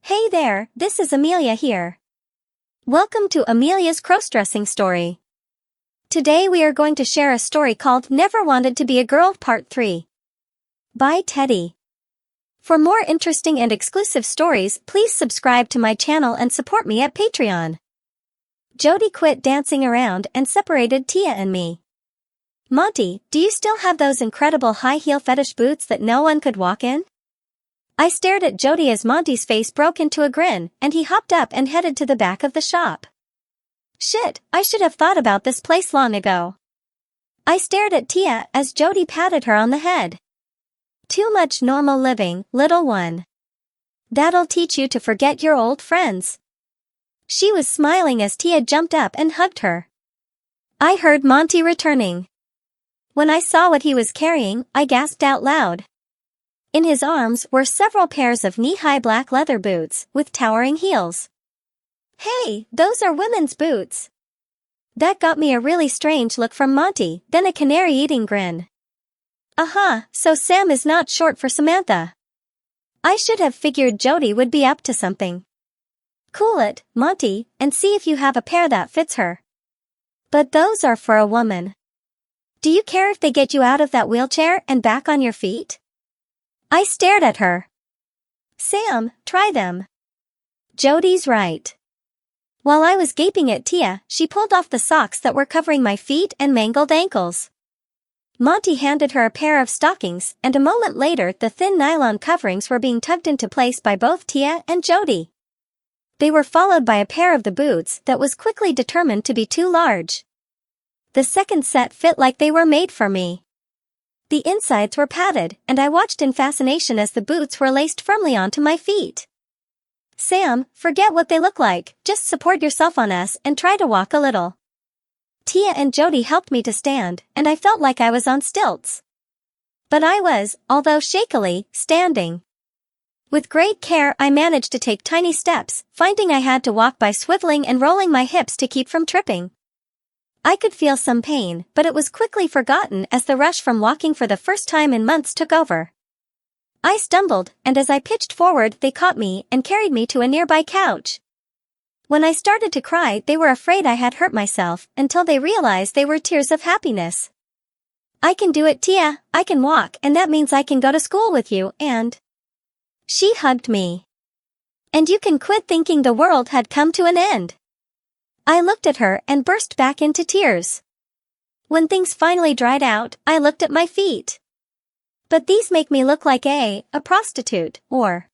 Hey there, this is Amelia here. Welcome to Amelia's crossdressing story. Today we are going to share a story called Never Wanted to Be a Girl Part 3. By Teddy. For more interesting and exclusive stories, please subscribe to my channel and support me at Patreon. Jody quit dancing around and separated Tia and me. Monty, do you still have those incredible high-heel fetish boots that no one could walk in? I stared at Jody as Monty's face broke into a grin, and he hopped up and headed to the back of the shop. Shit, I should have thought about this place long ago. I stared at Tia as Jody patted her on the head. Too much normal living, little one. That'll teach you to forget your old friends. She was smiling as Tia jumped up and hugged her. I heard Monty returning. When I saw what he was carrying, I gasped out loud. In his arms were several pairs of knee-high black leather boots with towering heels. Hey, those are women's boots. That got me a really strange look from Monty, then a canary-eating grin. So Sam is not short for Samantha. I should have figured Jody would be up to something. Cool it, Monty, and see if you have a pair that fits her. But those are for a woman. Do you care if they get you out of that wheelchair and back on your feet? I stared at her. Sam, try them. Jody's right. While I was gaping at Tia, she pulled off the socks that were covering my feet and mangled ankles. Monty handed her a pair of stockings, and a moment later the thin nylon coverings were being tugged into place by both Tia and Jody. They were followed by a pair of the boots that was quickly determined to be too large. The second set fit like they were made for me. The insides were padded, and I watched in fascination as the boots were laced firmly onto my feet. Sam, forget what they look like, just support yourself on us and try to walk a little. Tia and Jody helped me to stand, and I felt like I was on stilts. But I was, although shakily, standing. With great care I managed to take tiny steps, finding I had to walk by swiveling and rolling my hips to keep from tripping. I could feel some pain, but it was quickly forgotten as the rush from walking for the first time in months took over. I stumbled, and as I pitched forward they caught me and carried me to a nearby couch. When I started to cry they were afraid I had hurt myself until they realized they were tears of happiness. I can do it, Tia, I can walk, and that means I can go to school with you, and... She hugged me. And you can quit thinking the world had come to an end. I looked at her and burst back into tears. When things finally dried out, I looked at my feet. But these make me look like a prostitute, or...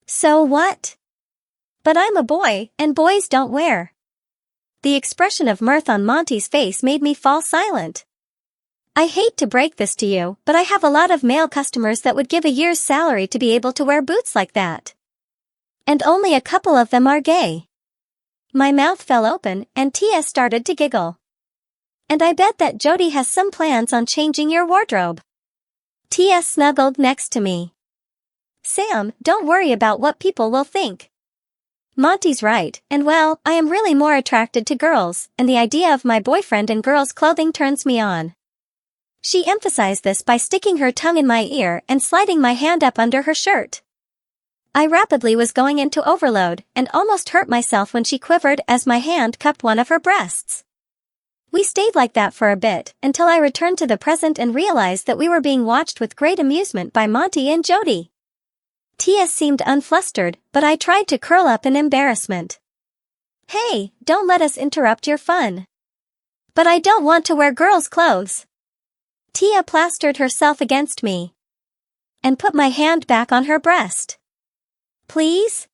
So what? But I'm a boy, and boys don't wear. The expression of mirth on Monty's face made me fall silent. I hate to break this to you, but I have a lot of male customers that would give a year's salary to be able to wear boots like that. And only a couple of them are gay. My mouth fell open, and Tia started to giggle. And I bet that Jody has some plans on changing your wardrobe. Tia snuggled next to me. Sam, don't worry about what people will think. Monty's right, and well, I am really more attracted to girls, and the idea of my boyfriend in girls' clothing turns me on. She emphasized this by sticking her tongue in my ear and sliding my hand up under her shirt. I rapidly was going into overload, and almost hurt myself when she quivered as my hand cupped one of her breasts. We stayed like that for a bit, until I returned to the present and realized that we were being watched with great amusement by Monty and Jody. Tia seemed unflustered, but I tried to curl up in embarrassment. Hey, don't let us interrupt your fun. But I don't want to wear girls' clothes. Tia plastered herself against me. And put my hand back on her breast. Please?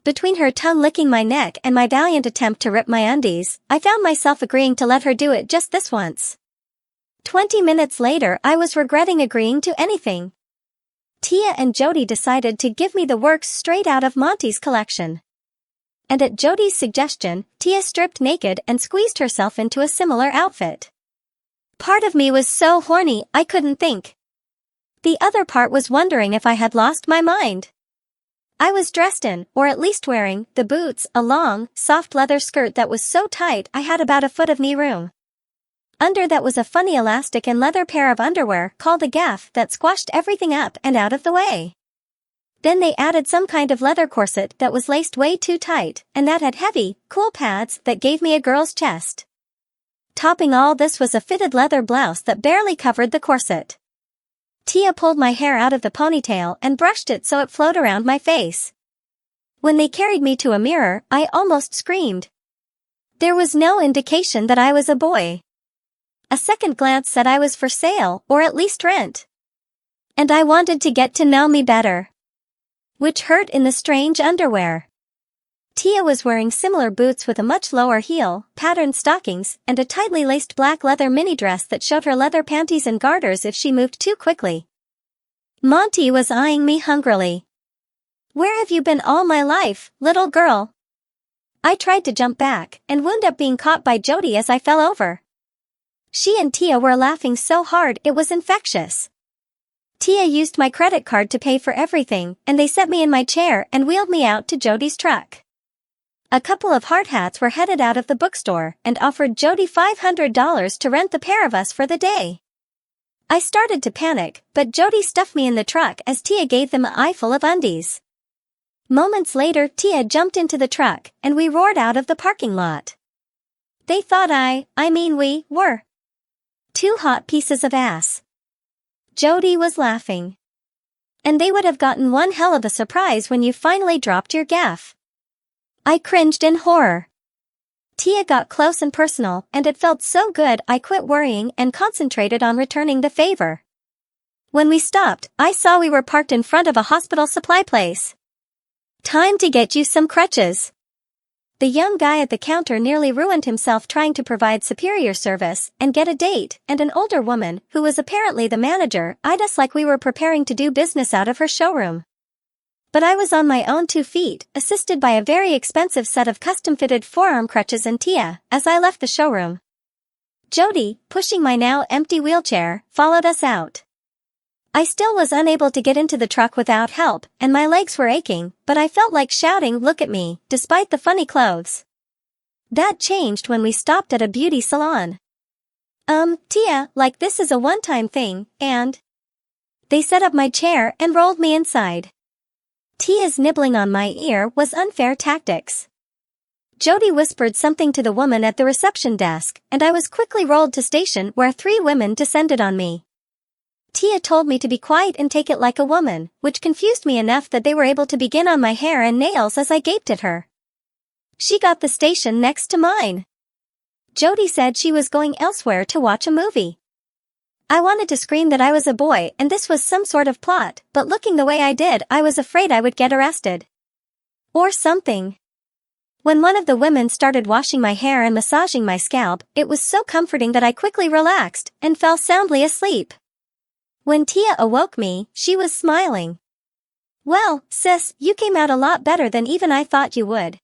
Between her tongue licking my neck and my valiant attempt to rip my undies, I found myself agreeing to let her do it just this once. 20 minutes later I was regretting agreeing to anything. Tia and Jody decided to give me the works straight out of Monty's collection. And at Jody's suggestion, Tia stripped naked and squeezed herself into a similar outfit. Part of me was so horny I couldn't think. The other part was wondering if I had lost my mind. I was dressed in, or at least wearing, the boots, a long, soft leather skirt that was so tight I had about a foot of knee room. Under that was a funny elastic and leather pair of underwear called a gaff that squashed everything up and out of the way. Then they added some kind of leather corset that was laced way too tight, and that had heavy, cool pads that gave me a girl's chest. Topping all this was a fitted leather blouse that barely covered the corset. Tia pulled my hair out of the ponytail and brushed it so it flowed around my face. When they carried me to a mirror, I almost screamed. There was no indication that I was a boy. A second glance said I was for sale, or at least rent. And I wanted to get to know me better. Which hurt in the strange underwear. Tia was wearing similar boots with a much lower heel, patterned stockings, and a tightly laced black leather mini dress that showed her leather panties and garters if she moved too quickly. Monty was eyeing me hungrily. Where have you been all my life, little girl? I tried to jump back and wound up being caught by Jody as I fell over. She and Tia were laughing so hard it was infectious. Tia used my credit card to pay for everything, and they set me in my chair and wheeled me out to Jody's truck. A couple of hard hats were headed out of the bookstore and offered Jody $500 to rent the pair of us for the day. I started to panic, but Jody stuffed me in the truck as Tia gave them an eyeful of undies. Moments later, Tia jumped into the truck, and we roared out of the parking lot. They thought we were two hot pieces of ass. Jody was laughing. And they would have gotten one hell of a surprise when you finally dropped your gaff. I cringed in horror. Tia got close and personal, and it felt so good I quit worrying and concentrated on returning the favor. When we stopped, I saw we were parked in front of a hospital supply place. Time to get you some crutches. The young guy at the counter nearly ruined himself trying to provide superior service and get a date, and an older woman, who was apparently the manager, eyed us like we were preparing to do business out of her showroom. But I was on my own 2 feet, assisted by a very expensive set of custom-fitted forearm crutches and Tia, as I left the showroom. Jody, pushing my now empty wheelchair, followed us out. I still was unable to get into the truck without help, and my legs were aching, but I felt like shouting, "Look at me," despite the funny clothes. That changed when we stopped at a beauty salon. Tia, like this is a one-time thing, and... They set up my chair and rolled me inside. Tia's nibbling on my ear was unfair tactics. Jody whispered something to the woman at the reception desk, and I was quickly rolled to station where 3 women descended on me. Tia told me to be quiet and take it like a woman, which confused me enough that they were able to begin on my hair and nails as I gaped at her. She got the station next to mine. Jody said she was going elsewhere to watch a movie. I wanted to scream that I was a boy and this was some sort of plot, but looking the way I did, I was afraid I would get arrested. Or something. When one of the women started washing my hair and massaging my scalp, it was so comforting that I quickly relaxed and fell soundly asleep. When Tia awoke me, she was smiling. "Well, sis, you came out a lot better than even I thought you would."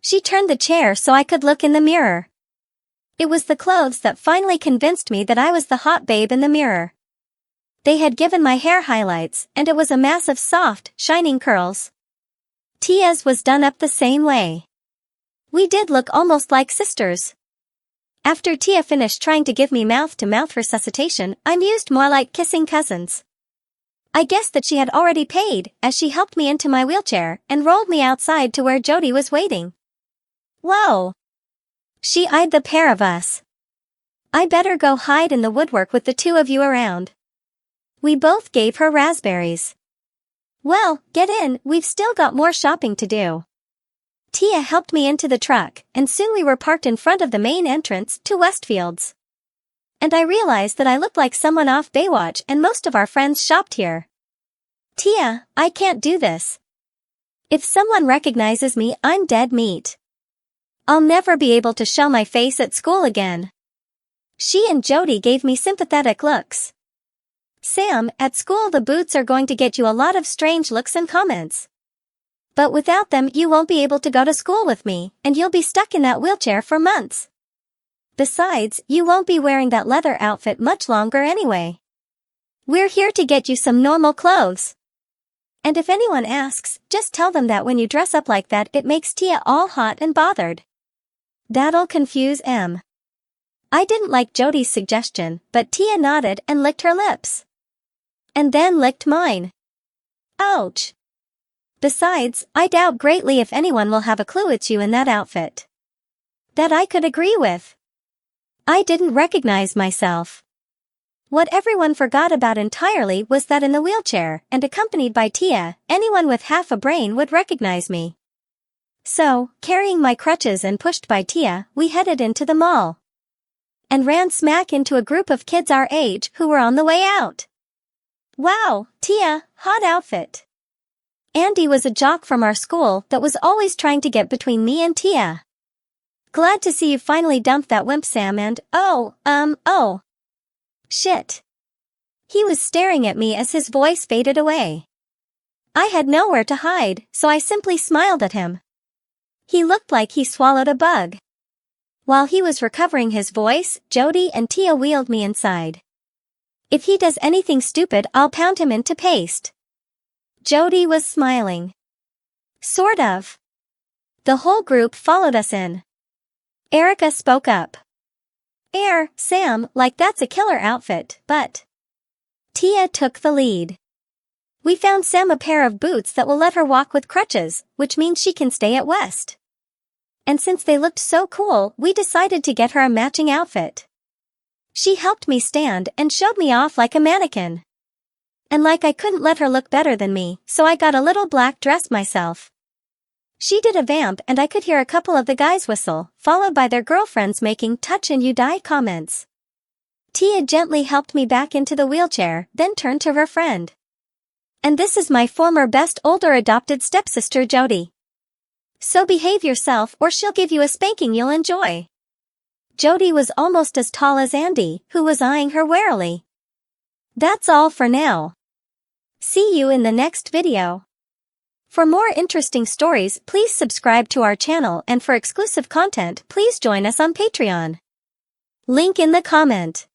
She turned the chair so I could look in the mirror. It was the clothes that finally convinced me that I was the hot babe in the mirror. They had given my hair highlights, and it was a mass of soft, shining curls. Tia's was done up the same way. We did look almost like sisters. After Tia finished trying to give me mouth-to-mouth resuscitation, I mused more like kissing cousins. I guessed that she had already paid, as she helped me into my wheelchair and rolled me outside to where Jody was waiting. "Whoa!" She eyed the pair of us. "I better go hide in the woodwork with the 2 of you around." We both gave her raspberries. "Well, get in, we've still got more shopping to do." Tia helped me into the truck, and soon we were parked in front of the main entrance to Westfield's. And I realized that I looked like someone off Baywatch and most of our friends shopped here. "Tia, I can't do this. If someone recognizes me, I'm dead meat. I'll never be able to show my face at school again." She and Jody gave me sympathetic looks. "Sam, at school the boots are going to get you a lot of strange looks and comments. But without them you won't be able to go to school with me, and you'll be stuck in that wheelchair for months. Besides, you won't be wearing that leather outfit much longer anyway. We're here to get you some normal clothes. And if anyone asks, just tell them that when you dress up like that it makes Tia all hot and bothered. That'll confuse Em." I didn't like Jody's suggestion, but Tia nodded and licked her lips. And then licked mine. Ouch. Besides, I doubt greatly if anyone will have a clue it's you in that outfit. That I could agree with. I didn't recognize myself. What everyone forgot about entirely was that in the wheelchair, and accompanied by Tia, anyone with half a brain would recognize me. So, carrying my crutches and pushed by Tia, we headed into the mall. And ran smack into a group of kids our age who were on the way out. Wow, Tia, hot outfit. Andy was a jock from our school that was always trying to get between me and Tia. Glad to see you finally dumped that wimp Sam and, oh. Shit. He was staring at me as his voice faded away. I had nowhere to hide, so I simply smiled at him. He looked like he swallowed a bug. While he was recovering his voice, Jody and Tia wheeled me inside. If he does anything stupid, I'll pound him into paste. Jody was smiling. Sort of. The whole group followed us in. Erica spoke up. Sam, like that's a killer outfit, but... Tia took the lead. We found Sam a pair of boots that will let her walk with crutches, which means she can stay at West. And since they looked so cool, we decided to get her a matching outfit. She helped me stand and showed me off like a mannequin. And like I couldn't let her look better than me, so I got a little black dress myself. She did a vamp and I could hear a couple of the guys whistle, followed by their girlfriends making touch and you die comments. Tia gently helped me back into the wheelchair, then turned to her friend. And this is my former best older adopted stepsister Jody. So behave yourself or she'll give you a spanking you'll enjoy. Jody was almost as tall as Andy, who was eyeing her warily. That's all for now. See you in the next video. For more interesting stories, please subscribe to our channel, and for exclusive content, please join us on Patreon. Link in the comment.